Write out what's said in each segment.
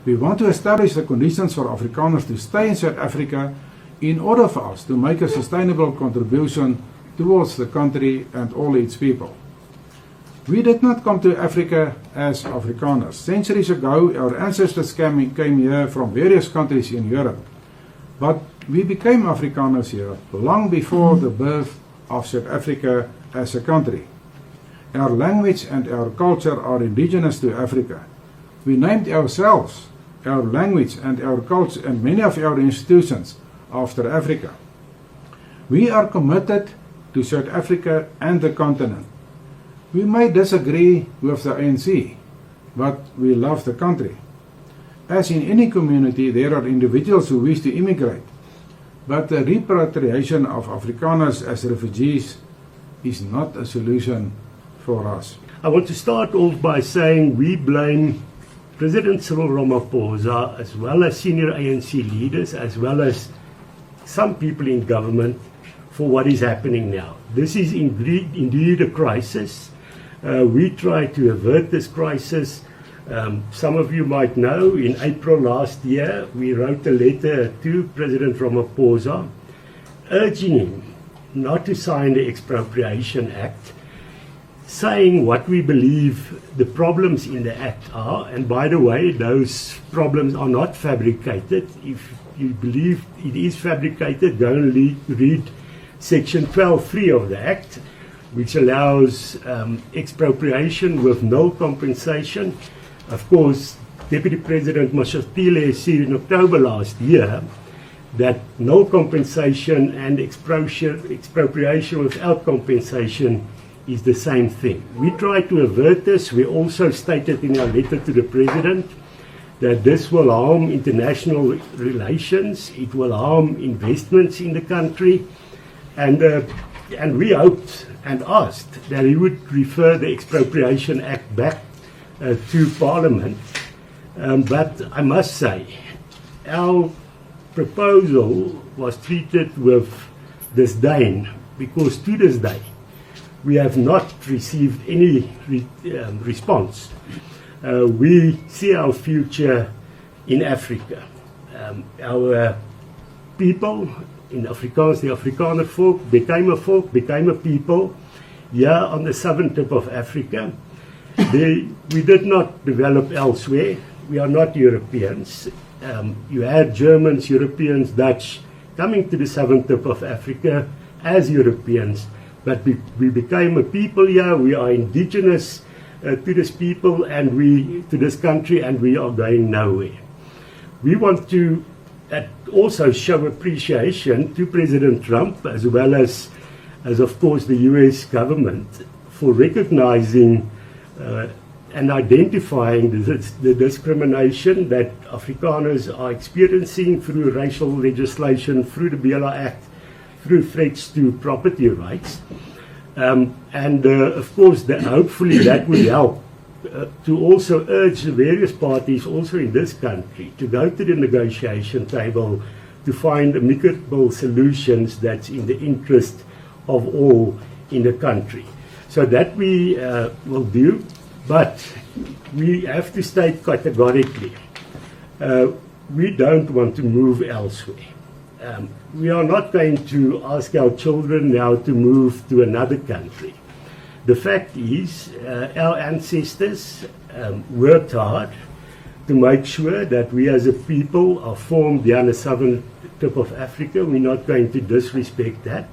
We want to establish the conditions for Afrikaners to stay in South Africa in order for us to make a sustainable contribution towards the country and all its people. We did not come to Africa as Afrikaners. Centuries ago, our ancestors came here from various countries in Europe. But we became Afrikaners here long before the birth of South Africa as a country. Our language and our culture are indigenous to Africa. We named ourselves, our language and our culture and many of our institutions after Africa. We are committed to South Africa and the continent. We may disagree with the ANC, but we love the country. As in any community, there are individuals who wish to immigrate, but the repatriation of Afrikaners as refugees is not a solution for us. I want to start off by saying we blame President Cyril Ramaphosa, as well as senior ANC leaders, as well as some people in government, for what is happening now. This is indeed a crisis. We try to avert this crisis. Some of you might know, in April last year, we wrote a letter to President Ramaphosa urging him not to sign the Expropriation Act, saying what we believe the problems in the Act are. And by the way, those problems are not fabricated. If you believe it is fabricated, go and read Section 12.3 of the Act, which allows expropriation with no compensation. Of course, Deputy President Mashatile said in October last year that no compensation and expropriation without compensation is the same thing. We try to avert this. We also stated in our letter to the President that this will harm international relations, it will harm investments in the country, and we hoped and asked that he would refer the Expropriation Act back to Parliament. But I must say, our proposal was treated with disdain, because to this day we have not received any response. We see our future in Africa. Our people, in Afrikaans, the Afrikaner folk, became a people here on the southern tip of Africa. We did not develop elsewhere. We are not Europeans. You had Germans, Europeans, Dutch coming to the southern tip of Africa as Europeans, but we became a people here. We are indigenous to this people and to this country, and we are going nowhere. We want to also show appreciation to President Trump, as well as of course the US government, for recognizing and identifying the discrimination that Afrikaners are experiencing through racial legislation, through the BLA Act, through threats to property rights. Of course, hopefully that will help to also urge the various parties also in this country to go to the negotiation table to find amicable solutions that's in the interest of all in the country. So that we will do, but we have to state categorically, we don't want to move elsewhere. We are not going to ask our children now to move to another country. The fact is, our ancestors worked hard to make sure that we as a people are formed here on the southern tip of Africa. We're not going to disrespect that.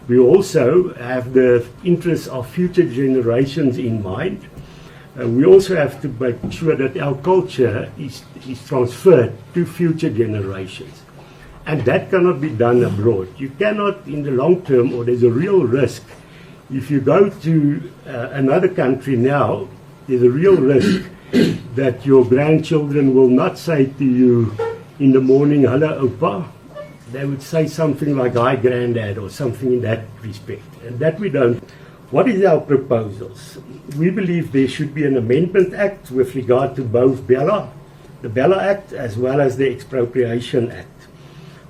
We also have the interests of future generations in mind. We also have to make sure that our culture is transferred to future generations. And that cannot be done abroad. You cannot in the long term, or there's a real risk. If you go to another country now, there's a real risk that your grandchildren will not say to you in the morning, "Hello, Opa." They would say something like, "Hi, Granddad," or something in that respect. And that we don't. What is our proposals? We believe there should be an amendment act with regard to both the BELA Act as well as the Expropriation Act.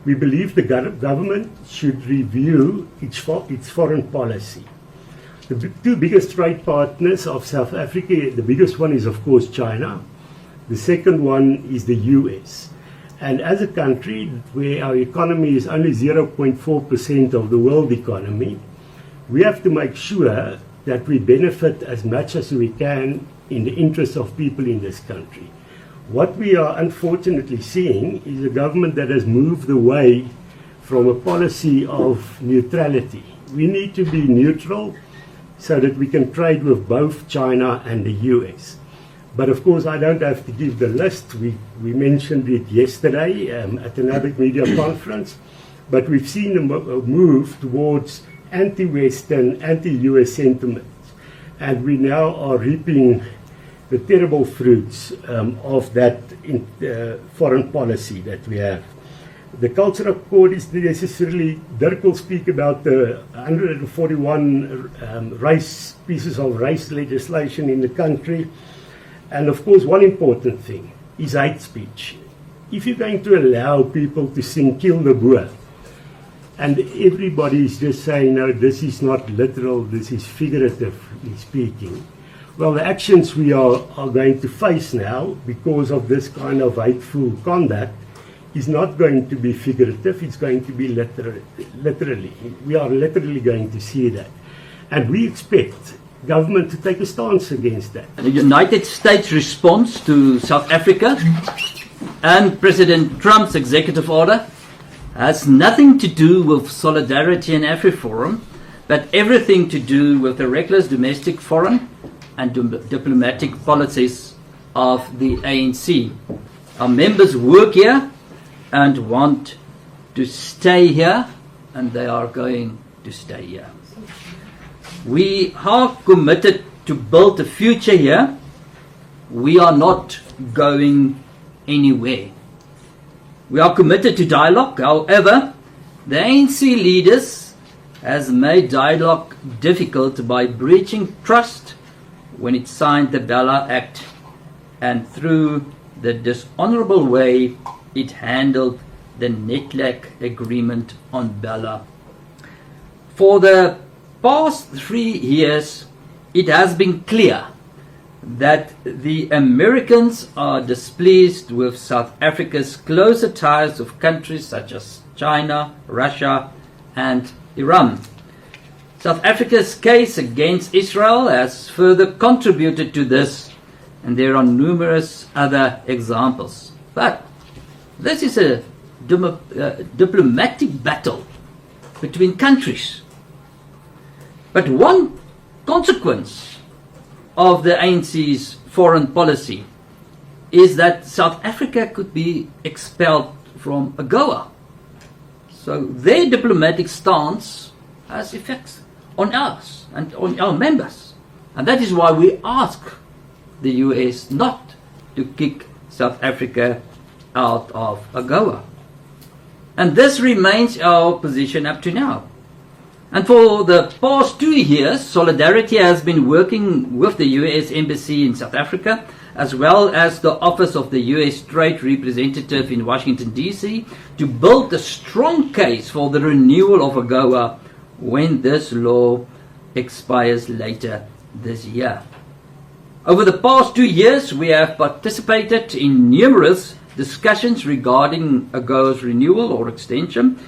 We believe the government should review its foreign policy. The two biggest trade partners of South Africa, the biggest one is of course China. The second one is the US. And as a country where our economy is only 0.4% of the world economy, we have to make sure that we benefit as much as we can in the interest of people in this country. What we are unfortunately seeing is a government that has moved away from a policy of neutrality. We need to be neutral so that we can trade with both China and the US. But of course, I don't have to give the list. We mentioned it yesterday at another media conference. But we've seen a move towards anti-Western, anti-US sentiments. And we now are reaping the terrible fruits of that foreign policy that we have. The cultural code is necessarily, Dirk will speak about the 141 pieces of race legislation in the country. And of course, one important thing is hate speech. If you're going to allow people to sing Kill the Boer, and everybody is just saying, no, this is not literal, this is figuratively speaking. Well, the actions we are going to face now because of this kind of hateful conduct is not going to be figurative, it's going to be literally. We are literally going to see that. And we expect government to take a stance against that. The United States response to South Africa and President Trump's executive order has nothing to do with solidarity and AfriForum, but everything to do with the reckless domestic foreign and diplomatic policies of the ANC. Our members work here and want to stay here, and they are going to stay here. We are committed to build a future here. We are not going anywhere. We are committed to dialogue. However, the ANC leaders has made dialogue difficult by breaching trust when it signed the Bella Act and through the dishonorable way it handled the NETLAC agreement on Bella. For the past 3 years, it has been clear that the Americans are displeased with South Africa's closer ties with countries such as China, Russia, and Iran. South Africa's case against Israel has further contributed to this, and there are numerous other examples. But this is a diplomatic battle between countries. But one consequence of the ANC's foreign policy is that South Africa could be expelled from AGOA. So their diplomatic stance has effects on us and on our members. And that is why we ask the US not to kick South Africa out of AGOA. And this remains our position up to now. And for the past 2 years, Solidarity has been working with the US Embassy in South Africa, as well as the Office of the US Trade Representative in Washington, D.C., to build a strong case for the renewal of AGOA when this law expires later this year. Over the past 2 years, we have participated in numerous discussions regarding AGOA's renewal or extension.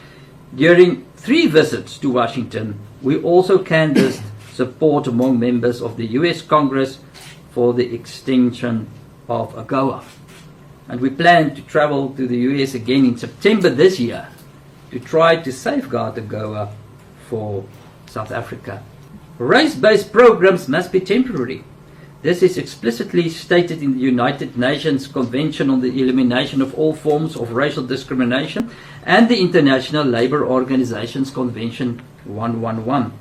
During 3 visits to Washington, we also canvassed support among members of the US Congress for the extension of AGOA. And we plan to travel to the US again in September this year to try to safeguard AGOA for South Africa. Race-based programs must be temporary. This is explicitly stated in the United Nations Convention on the Elimination of All Forms of Racial Discrimination and the International Labour Organization's Convention 111.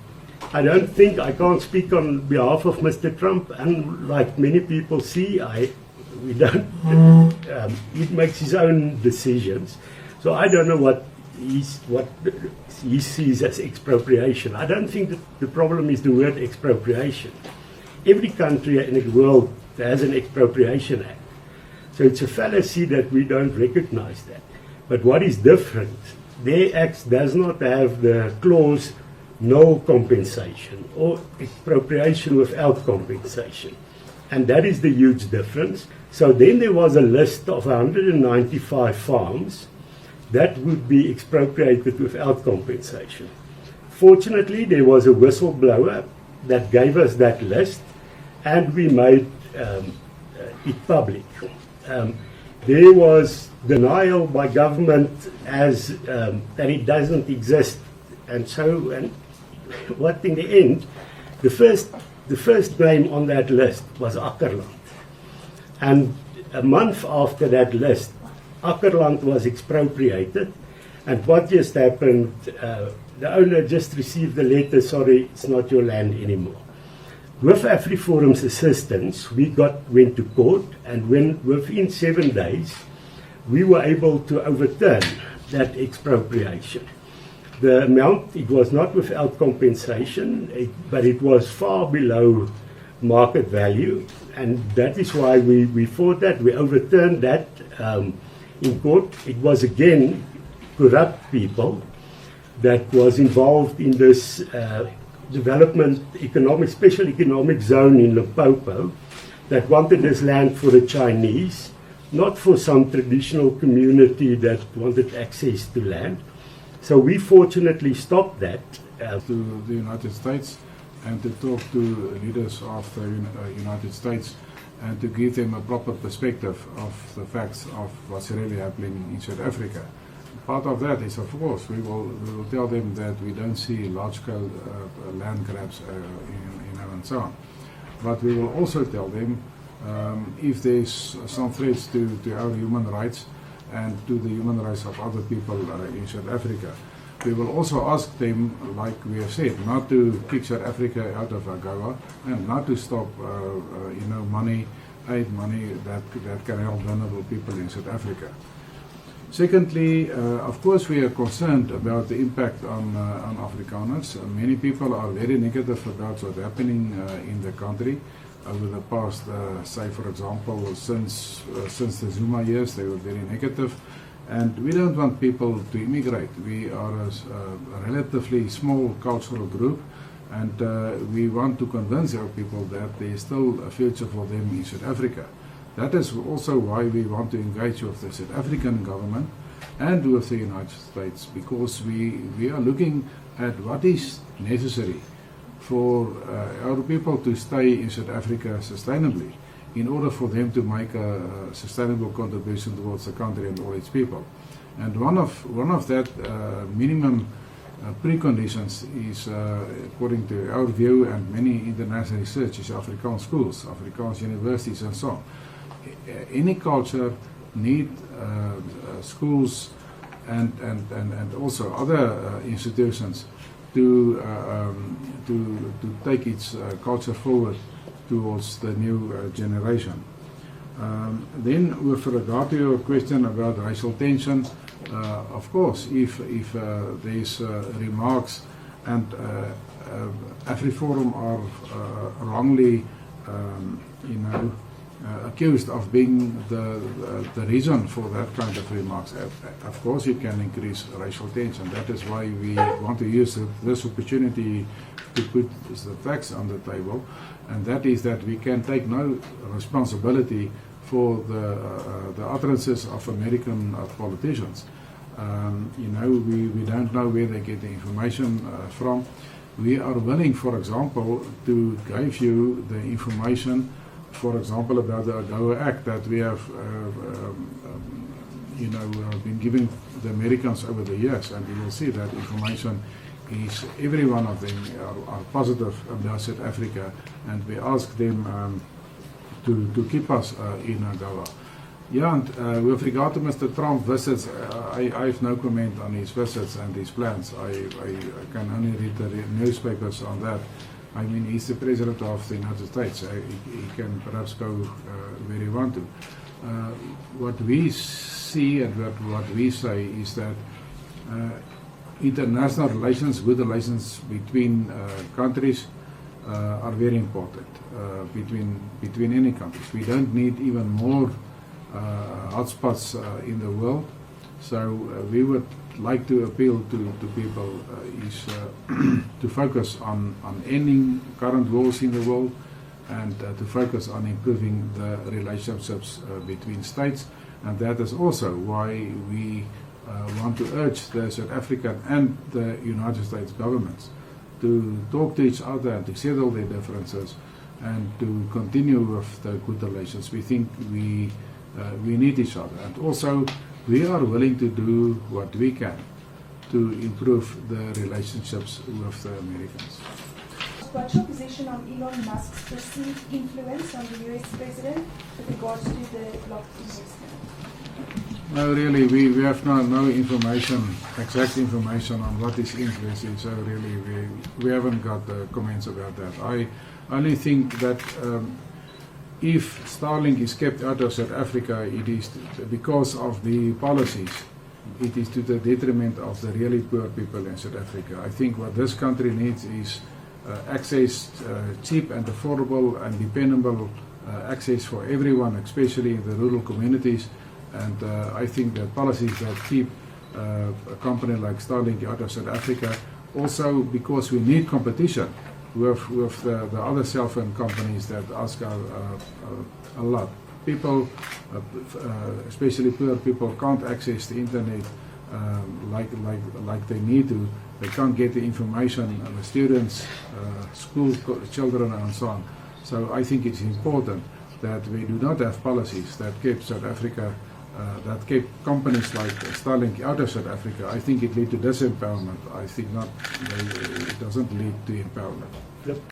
I don't think, I can't speak on behalf of Mr. Trump, and like many people see, he makes his own decisions. So I don't know what he sees as expropriation. I don't think that the problem is the word expropriation. Every country in the world has an expropriation act. So it's a fallacy that we don't recognize that. But what is different, their act does not have the clause no compensation or expropriation without compensation. And that is the huge difference. So then there was a list of 195 farms that would be expropriated without compensation. Fortunately, there was a whistleblower that gave us that list, and we made it public. There was denial by government as that it doesn't exist, and what in the end, the first name on that list was Ackerland. And a month after that list, Ackerland was expropriated, and what just happened, the owner just received a letter, sorry, it's not your land anymore. With AfriForum's assistance, we went to court, and within 7 days, we were able to overturn that expropriation. The amount, it was not without compensation, but it was far below market value, and that is why we fought that. We overturned that in court. It was again corrupt people that was involved in this development special economic zone in Limpopo that wanted this land for the Chinese, not for some traditional community that wanted access to land. So we fortunately stopped that. To the United States and to talk to leaders of the United States and to give them a proper perspective of the facts of what's really happening in South Africa. Part of that is, of course, we will tell them that we don't see large-scale land grabs, and so on. But we will also tell them if there's some threats to our human rights and to the human rights of other people in South Africa. We will also ask them, like we have said, not to kick South Africa out of AGOA and not to stop, aid money that can help vulnerable people in South Africa. Secondly, of course, we are concerned about the impact on Afrikaners. Many people are very negative about what's happening in the country over the past, say, for example, since the Zuma years, they were very negative. And we don't want people to immigrate. We are a relatively small cultural group, and we want to convince our people that there is still a future for them in South Africa. That is also why we want to engage with the South African government and with the United States, because we are looking at what is necessary for our people to stay in South Africa sustainably, in order for them to make a sustainable contribution towards the country and all its people. And one of that minimum preconditions is, according to our view and many international research, is Afrikaans schools, Afrikaans universities and so on. Any culture need schools and also other institutions to take its culture forward towards the new generation. Then, with regard to your question about racial tension, of course, if there's remarks and AfriForum are wrongly, accused of being the reason for that kind of remarks, of course it can increase racial tension. That is why we want to use this opportunity to put the facts on the table, and that is that we can take no responsibility for the utterances of American politicians. We don't know where they get the information from. We are willing, for example, to give you the information, for example, about the AGOA Act that we have been giving the Americans over the years, and you will see that information is, every one of them are positive about South Africa, and we ask them to keep us in AGOA. Yeah, and with regard to Mr. Trump's visits, I have no comment on his visits and his plans. I can only read the newspapers on that. I mean, he's the President of the United States. He can perhaps go where he wants to. What we see and what we say is that international relations, good relations between countries are very important between any countries. We don't need even more hotspots in the world. So we would like to appeal to people is to focus on ending current wars in the world and to focus on improving the relationships between states. And that is also why we want to urge the South African and the United States governments to talk to each other and to settle their differences and to continue with the good relations. We think we need each other, and also we are willing to do what we can to improve the relationships with the Americans. What's your position on Elon Musk's perceived influence on the US president with regards to the blocked investment? No, really, we have no information, exact information on what his influence is, so really we haven't got comments about that. I only think that if Starlink is kept out of South Africa, it is because of the policies. It is to the detriment of the really poor people in South Africa. I think what this country needs is access, cheap and affordable and dependable access for everyone, especially in the rural communities. And I think that policies that keep a company like Starlink out of South Africa, also because we need competition with the other cell phone companies that ask a lot. People, especially poor people, can't access the internet like they need to. They can't get the information, the students, school children, and so on. So I think it's important that we do not have policies that keep South Africa, that keep companies like Starlink out of South Africa. I think it leads to disempowerment. I think not. It doesn't lead to empowerment. Yep.